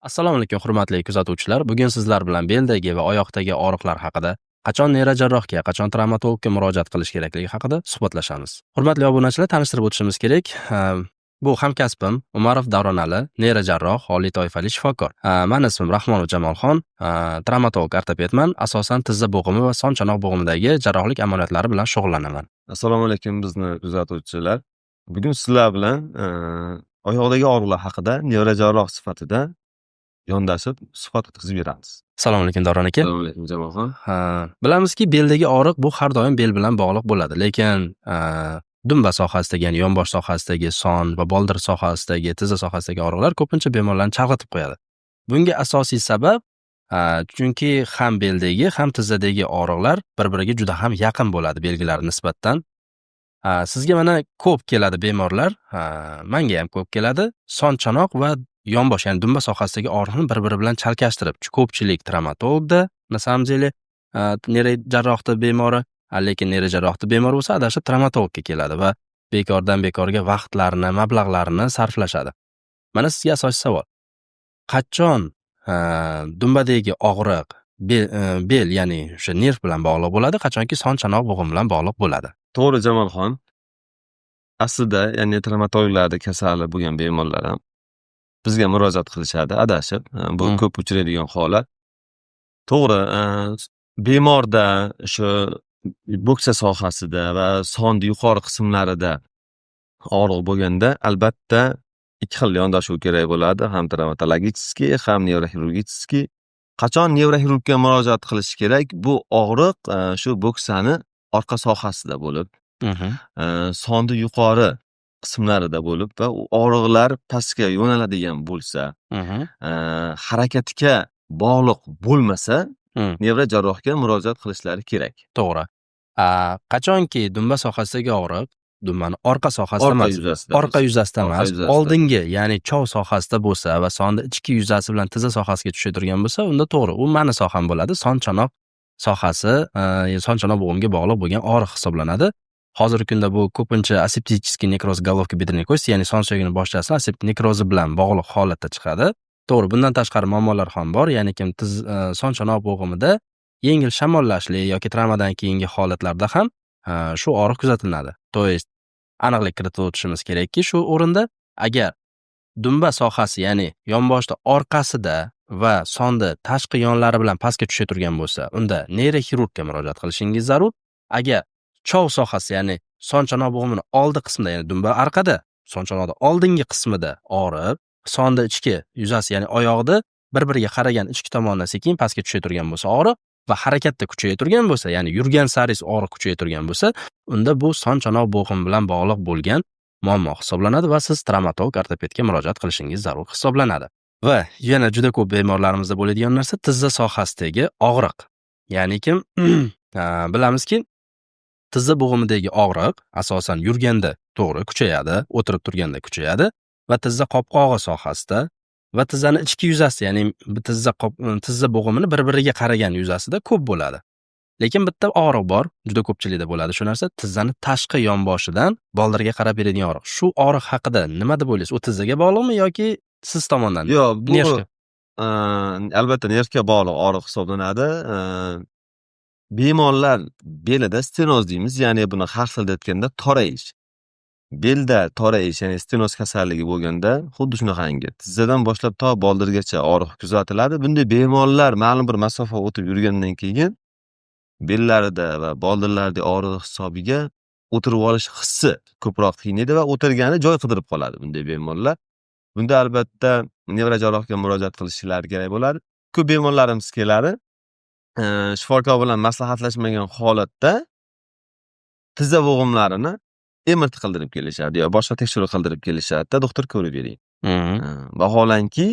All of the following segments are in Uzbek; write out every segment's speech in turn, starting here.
Assalomu alaykum, hurmatli kuzatuvchilar. Bugun sizlar bilan beldagi va oyoqdagi og'riqlar haqida, qachon neyrojarrohga, qachon travmatologga murojaat qilish kerakligi haqida suhbatlashamiz. Hurmatli obunachilar, tanishtirib o'tishimiz kerak. Bu hamkasbim Umarov Davron Ali, neyrojarroh, oliy toifali shifokor. Meni ismim Rahmonov Jamolxon, travmatolog ortopedman. Asosan tizza bo'g'imi va son chanoq bo'g'imidagi jarrohlik amaliyotlari bilan shug'ullanaman. Assalomu alaykum bizni kuzatuvchilar. Bugun sizlar bilan oyoqdagi og'riqlar haqida neyrojarroh sifatida yondashib suhbat o'tkazib beramiz. Assalomu alaykum Davron aka. Assalomu alaykum Jamolxon. Bilamizki, beldagi og'riq bu har doim bel bilan bog'liq bo'ladi, lekin dumba sohasidagi, ya'ni yonbosh sohasidagi, son va boldir sohasidagi, tizza sohasidagi og'riqlar ko'pincha bemorlarni chalg'itib qo'yadi. Bunga asosiy sabab chunki ham beldagi, ham tizzadagi og'riqlar bir-biriga juda ham yaqin bo'ladi belgilari nisbatan. Sizga mana ko'p keladi bemorlar, menga ham ko'p keladi. Son chanoq va yonbosh, ya'ni dumba sohasidagi og'riqni bir-biri bilan chalkashtirib, ko'pchilik travmatologda, na samom dele, neyrojarrohda bemori, lekin neyrojarrohda bemor bo'lsa, adashib travmatologga keladi va bekordan bekorga vaqtlarini, mablag'larini sarflashadi. Mana sizga asosiy savol. Qachon dumbadagi og'riq bel, ya'ni o'sha nerv bilan bog'liq bo'ladi, qachonki son chanoq bo'g'im bilan bog'liq bo'ladi? To'g'ri Jamolxon. Aslida, ya'ni travmatologlarda kasali bo'lgan bemorlar ham bizga murojaat qilishadi, adashib. Bu ko'p uchraydigan holat. To'g'ri, bemorda shu bo'ksa sohasida va sonni yuqori qismlarida og'riq bo'lganda albatta ikki xil yondashuv kerak bo'ladi, ham travmatologicheskiy, ham nevroxirurgicheskiy. Qachon nevroxirurgga murojaat qilish kerak? Bu og'riq shu bo'ksani orqa sohasida bo'lib, sonni yuqori qismlarida bo'lib va u og'riqlar pastga yo'naladigan bo'lsa, harakatga bog'liq bo'lmasa, neyrojarrohga murojaat qilishlari kerak. To'g'ri. Qachonki dumba sohasidagi og'riq, dumbani orqa sohasida emas, orqa yuzasida emas, oldingi, ya'ni chov sohasida bo'lsa va sonni ichki yuzasi bilan tizza sohasiga tusha turgan bo'lsa, unda to'g'ri, u mani soham bo'ladi. Son chanoq sohasi, son chanoq bo'g'imiga bog'liq bo'lgan og'riq hisoblanadi. Hozirgi kunda bu ko'pincha asepticheskiy nekroz головки бедренной кости, ya'ni son suyagini boshchasidan aseptik nekrozi bilan bog'liq holatda chiqadi. To'g'ri, bundan tashqari muammolar ham bor, ya'ni son chanoq bo'g'imida yengil shamollashli yoki travmadan keyingi holatlarda ham shu og'riq kuzatiladi. To есть, aniqlik kiritib o'tishimiz kerakki, shu o'rinda agar dumba sohasi, ya'ni yonboshda orqasida va sonni tashqi yonlari bilan pastga tusha turgan bo'lsa, unda neyroxirurgga murojaat qilishingiz zarur. Agar chov sohasi, ya'ni son chanoq bo'g'imini oldi qismida, ya'ni dumba orqada, son chanoqda oldingi qismida og'rib, sonni ichki yuzasi, ya'ni oyoqda bir-biriga qaragan ichki tomondan sekin pastga tusha turgan bo'lsa og'riq va harakatda kuchaya turgan bo'lsa, ya'ni yurgan sari og'riq kuchaya turgan bo'lsa, unda bu son chanoq bo'g'imi bilan bog'liq bo'lgan muammo hisoblanadi va siz travmatolog ortopedga murojaat qilishingiz zarur hisoblanadi. Va yana juda ko'p bemorlarimizda bo'ladigan narsa tizza sohasidagi og'riq. Ya'ni kim bilamizki, tizza bo'g'imidagi og'riq asosan yurganda to'g'ri kuchayadi, o'tirib turganda kuchayadi va tizza qopqog'i sohasida va tizzani ichki yuzasi, ya'ni tizza bo'g'imini bir-biriga qaragan yuzasida ko'p bo'ladi. Lekin bitta og'riq bor, juda ko'pchilikda bo'ladi shu narsa, tizzani tashqi yonboshidan boldirga qarab beradigan og'riq. Shu og'riq haqida nima deb o'ylaysiz? U tizzaga bog'liqmi yoki siz tomondan? Yo'q, bu albatta nervga bog'liq og'riq hisoblanadi. Bemorlar belida stenoz deymiz, ya'ni buni har xil aytganda torayish. Belda torayish, ya'ni stenoz kasalligi bo'lganda xuddi shunaqangi tizzadan boshlab to boldirgacha og'riq kuzatiladi. Bunday bemorlar ma'lum bir masofa o'tib yurgandan keyin bellarida va boldirlarida og'riq hisobiga o'tirib olish hissi ko'proq qiynaydi va o'tirgani joy qidirib qoladi bunday bemorlar. Bunda albatta neyrojarrohga murojaat qilishlari kerak bo'ladi. Ko'p bemorlarimiz keladi, shifokor bilan maslahatlashmagan holatda tizza bo'g'imlarini MRT qildirib kelishadi yo boshqa tekshiruv qildirib kelishadi-da, doktor ko'rib bering. Vaholanki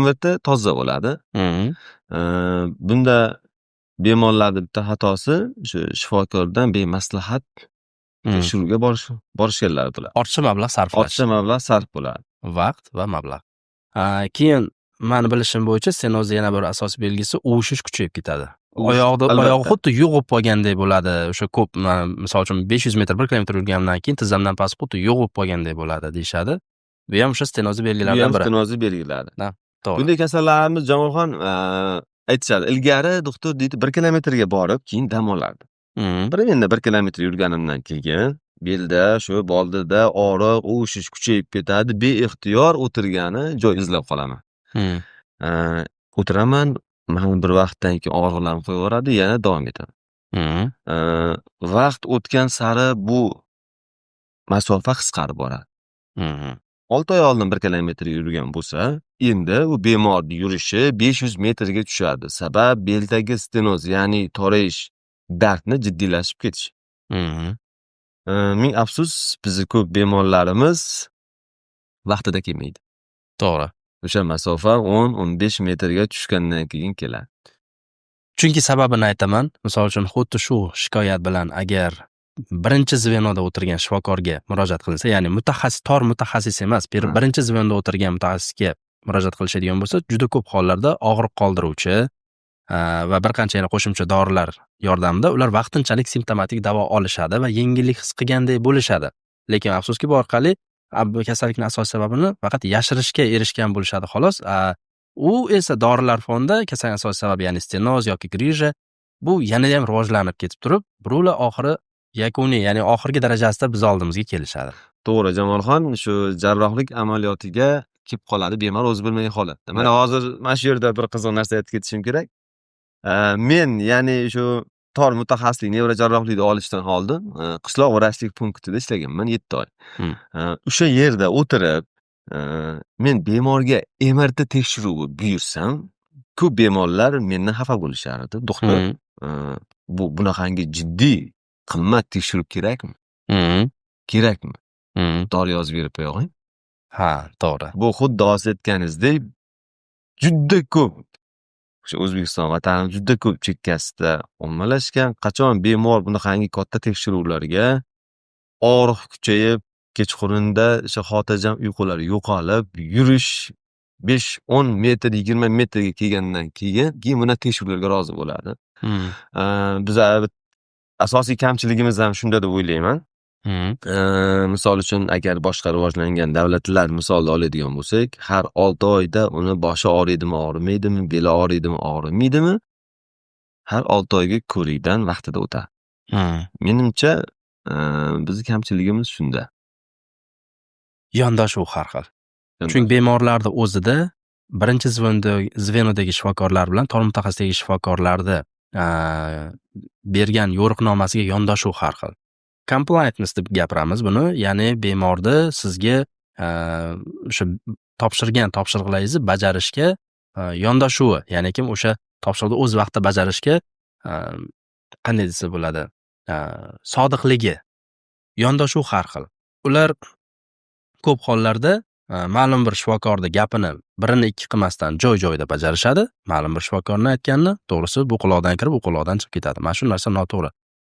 MRT toza bo'ladi. Bunda bemorlarning bitta xatosi shu shifokordan bemaslahat tekshiruvga borishganlari bo'ladi. Ortiqcha mablag' sarflash. Ortiqcha mablag' sarf bo'ladi. Vaqt va mablag'. Keyin meni bilishim bo'yicha stenozning yana bir asosiy belgisi uvishish kuchayib ketadi. Oyog'i xuddi yo'g'ib qolgandek bo'ladi. O'sha ko'p, misol uchun 500 metr 1 kilometr yurgandan keyin tizzamdan past xuddi yo'g'ib qolgandek bo'ladi deyshadi. Bu ham o'sha stenozning belgilaridan biri. Stenozning belgilari. To'g'ri. Bunday kasallarimiz Jamolxon aytishadi. Ilgari doktor deydi 1 kilometrga borib, keyin dam olardi. Endi 1 kilometr yurganimdan keyin belda shu boldida og'riq, uvishish kuchayib ketadi. Beixtiyor o'tirgani joy izlab qolaman. O'tiraman, mana bir vaqtdan keyin og'riqlarim qo'yaveradi, yana davom etadi. Vaqt o'tgan sari bu masofa qisqarib boradi. 6 oy oldin 1 kilometr yurgan bo'lsa, endi u bemorning yurishi 500 metrga tushadi. Sabab beldagi stenoz, ya'ni torayish dardni jiddiylashib ketishi. Ming afsus, bizni ko'p bemorlarimiz vaqtida kelmaydi. To'g'ri. O'sha masofa 10-15 metrga tushgandan keyin keladi. Chunki sababini aytaman. Misol uchun xuddi shu shikoyat bilan agar birinchi zvenoda o'tirgan shifokorga murojaat qilinsa, ya'ni tor mutaxassis emas, birinchi zvenoda o'tirgan mutaxassisga murojaat qilishadigan bo'lsa, juda ko'p hollarda og'riq qoldiruvchi va bir qancha yana qo'shimcha dorilar yordamida ular vaqtinchalik simptomatik davo olishadi va yengillik his qilgandek bo'lishadi. Lekin afsuski bu orqali kasallikning asosiy sababini faqat yashirishga erishgan bo'lishadi xolos. U esa dorilar fonida kasallik asosiy sababi, ya'ni stenoz yoki grija, bu yana ham rivojlanib ketib turib, birovlar oxiri yakuniy, ya'ni oxirgi darajasida biz oldimizga kelishadi. To'g'ri, Jamolxon, shu jarrohlik amaliyotiga kelib qoladi bemor o'zi bilmagan holatda. Mana hozir mana shu yerda bir qiziq narsa aytib ketishim kerak. Men ya'ni shu tor mutaxassislik nevrojarrohlikni olishdan oldin qishloq vrachlik punktida ishlaganman 7 oy. O'sha yerda o'tirib, men bemorga MRT tekshiruvi buyursam, ko'p bemorlar mendan xafa bo'lishardi. Doktor, bu bunaqangi jiddiy, qimmat tekshiruv kerakmi? Kerakmi? Dori yozib berib qo'ying. Ha, to'g'ri. Bu xuddi hozir aytganingizdek juda ko'p o'sha O'zbekiston vatanimiz juda ko'p chekkasida ommalashgan. Qachon bemor bunaqangi katta tekshiruvlarga og'riq kuchayib, kechqurunda o'sha xotirjam uyqular yo'qolib, yurish 5-10 metr, 20 metrga kelgandan keyin buni tekshiruvlarga rozi bo'ladi. Biz asosiy kamchiligimiz ham shunda deb o'ylayman. Misol uchun agar boshqa rivojlangan davlatlar misolda oladigan bo'lsak, har 6 oyda uni boshi og'riydimi, og'rimaydimi, beli og'riydimi, og'rimaydimi, har 6 oyga ko'rikdan vaqtida o'tadi. Menimcha, bizning kamchiligimiz shunda. Yondashuv har xil. Chunki bemorlarda o'zida birinchi zvenodagi shifokorlar bilan tor mutaxassisdagi shifokorlarda bergan yo'riqnomasiga yondashuv har xil. Compliance deb gapiramiz buni, ya'ni bemorni sizga o'sha topshirgan topshiriqlaringizni bajarishga yondashuvi, ya'ni kim o'sha topshiriqni o'z vaqtida bajarishga qanday desa bo'ladi, sodiqligi, yondashuv har xil. Ular ko'p hollarda ma'lum bir shifokorni gapini birini ikki qilmasdan joy-joyida bajarishadi. Ma'lum bir shifokorning aytganini, to'g'risi bu quloqdan kirib, u quloqdan chiqib ketadi. Mana shu narsa noto'g'ri.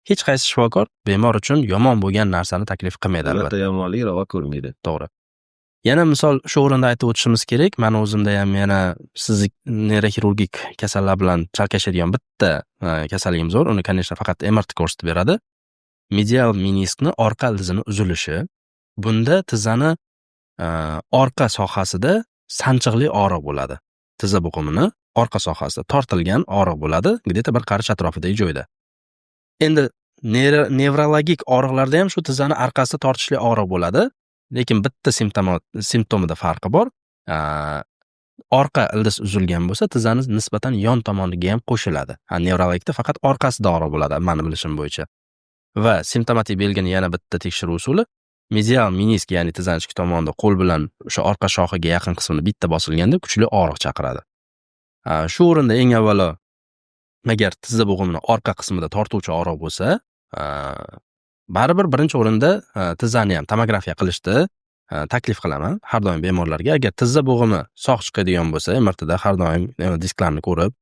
Hech qaysi shifokor bemor uchun yomon bo'lgan narsani taklif qilmaydi albatta. Yomonlik ravo ko'rmaydi. To'g'ri. Yana misol shu o'rinda aytib o'tishimiz kerak. Meni o'zimda ham yana sizning neyroxirurgik kasallar bilan chalkashadigan bitta kasalligimiz bor. Uni конечно faqat MRT ko'rsatib beradi. Medial meniskni orqa ildizini uzilishi. Bunda tizzani orqa sohasida sanchiqli og'riq bo'ladi. Tizza bo'g'imini orqa sohasida tortilgan og'riq bo'ladi, где-то bir qarich atrofidagi joyda. Endi nevrologik og'riqlarda ham shu tizzani orqasida tortishli og'riq bo'ladi, lekin bitta simptomida farqi bor. Orqa ildiz uzilgan bo'lsa, tizzani nisbatan yon tomoniga ham qo'shiladi. Nevrologikda faqat orqasida og'riq bo'ladi, meni bilishim bo'yicha. Va simptomatik belgini yana bitta tekshiruv usuli medial menisk, ya'ni tizzani ichki tomonida qo'l bilan o'sha orqa shoxiga yaqin qismini bitta bosilganda kuchli og'riq chaqiradi. Shu o'rinda eng avvalo agar tizza bo'g'imini orqa qismida tortuvchi og'riq bo'lsa, baribir birinchi o'rinda tizzani ham tomografiya qilishni taklif qilaman har doim bemorlarga. Agar tizza bo'g'imi sog' chiqadigan bo'lsa, MRTda har doim disklarni ko'rib,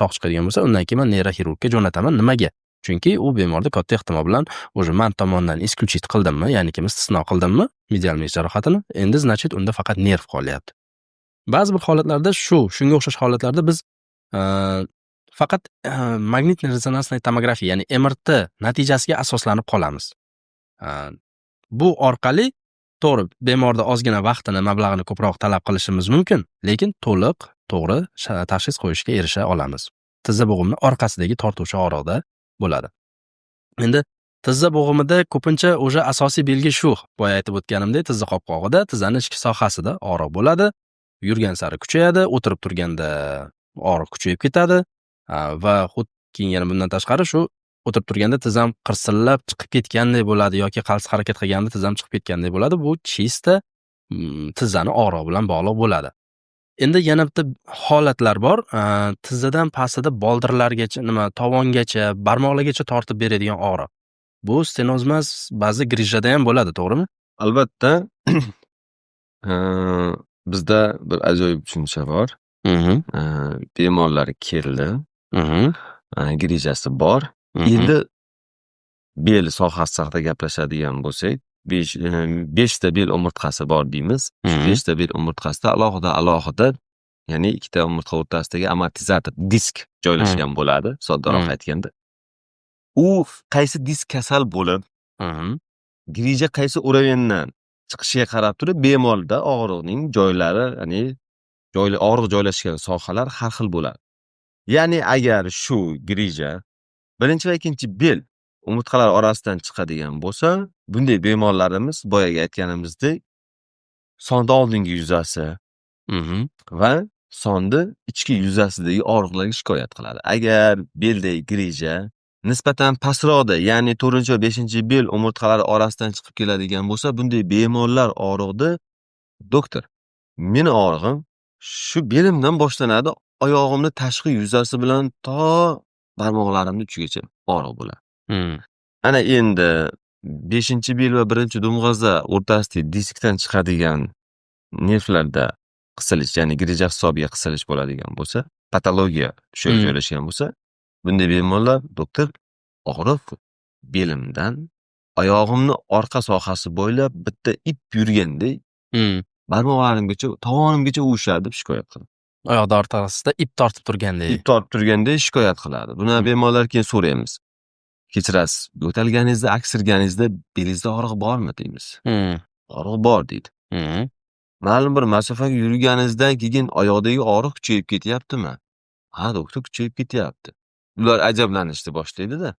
sog' chiqadigan bo'lsa, undan keyin men neyroxirurgga jo'nataman. Nimaga? Chunki u bemorda katta ehtimol bilan o'sha men tomonidan исключить qildimmi, ya'ni kim istisno qildimmi medial menis jarohatini, endi значит unda faqat nerv qolyapti. Ba'zi bir holatlarda shunga o'xshash holatlarda biz faqat magnitniy rezonansniy tomografiya, ya'ni MRT natijasiga asoslanib qolamiz. Bu orqali to'g'ri, bemorda ozgina vaqtini, mablag'ini ko'proq talab qilishimiz mumkin, lekin to'liq, to'g'ri tashxis qo'yishga erisha olamiz. Tizza bo'g'imni orqasidagi tortuvchi og'riqda bo'ladi. Endi tizza bo'g'imida ko'pincha o'sha asosiy belgi shu. Boya aytib o'tganimdek, tizza qopqog'ida, tizzaning ichki sohasida og'riq bo'ladi. Yurgan sari kuchayadi, o'tirib turganda og'riq kuchayib ketadi va keyin yana bundan tashqari shu o'tirib turganda tizzam qirsillab chiqib ketganday bo'ladi yoki qaltis harakat qilganda tizzam chiqib ketganday bo'ladi. Bu chista tizzani og'rig'i bilan bog'liq bo'ladi. Endi yana bitta holatlar bor. Tizzadan pastida boldirlargacha, tovongacha, barmoqlargacha tortib beradigan og'riq. Bu stenoz emas, ba'zi grijada ham bo'ladi, to'g'rimi? Albatta. Bizda bir ajoyib tushuncha bor. Bemorlar keldi. Grijasi bor. Endi bel sohasi haqida gaplashadigan bo'lsak, 5 ta bel umurtqasi bor deymiz. 5 ta bel umurtqasida alohida, ya'ni ikkita umurtqa o'rtasidagi amortizator disk joylashgan bo'ladi, soddaroq aytganda. U qaysi disk kasal bo'lib, grija qaysi o'ravendan chiqishiga qarab turib, bemorda og'riqning joylari, ya'ni og'riq joylashgan sohalar har xil bo'ladi. Ya'ni agar shu grija birinchi va ikkinchi bel umurtqalar orasidan chiqadigan bo'lsa, bunday bemorlarimiz boyaga aytganimizdek, sonda oldingi yuzasi va sonda ichki yuzasidagi og'riqlarga shikoyat qiladi. Agar beldagi grija nisbatan pastroqda, ya'ni 4 va 5-bel umurtqalari orasidan chiqib keladigan bo'lsa, bunday bemorlar og'riqda doktor, meni og'rig'im shu belimdan boshlanadi, oyog'imni tashqi yuzasi bilan to barmoqlarimni uchigacha og'riq bo'ladi. Ana endi 5-bel va 1-dumg'aza o'rtasidagi diskdan chiqadigan nervlarda qisilish, ya'ni grija hisobiga qisilish bo'ladigan bo'lsa, patologiya shu yerga joylashgan bo'lsa, bunday bemorlar doktor, og'riq belimdan oyog'imni orqa sohasi bo'ylab bitta ip yurgandek barmoqlarimgacha, tovonimgacha uvushadi deb shikoyat qiladi. Oyoqda orqasida ip tortib turgandek shikoyat qiladi. Buni bemorlar keyin so'raymiz. Kechirasiz, yo'talganingizda, aksirganingizda belingizda og'riq bormi deymiz. Og'riq bor deydi. Ma'lum bir masofaga yurganingizdan keyin oyoqdagi og'riq kuchayib ketyaptimi? Ha, doktor, kuchayib ketyapti. Ular ajablanishni boshlaydi-da.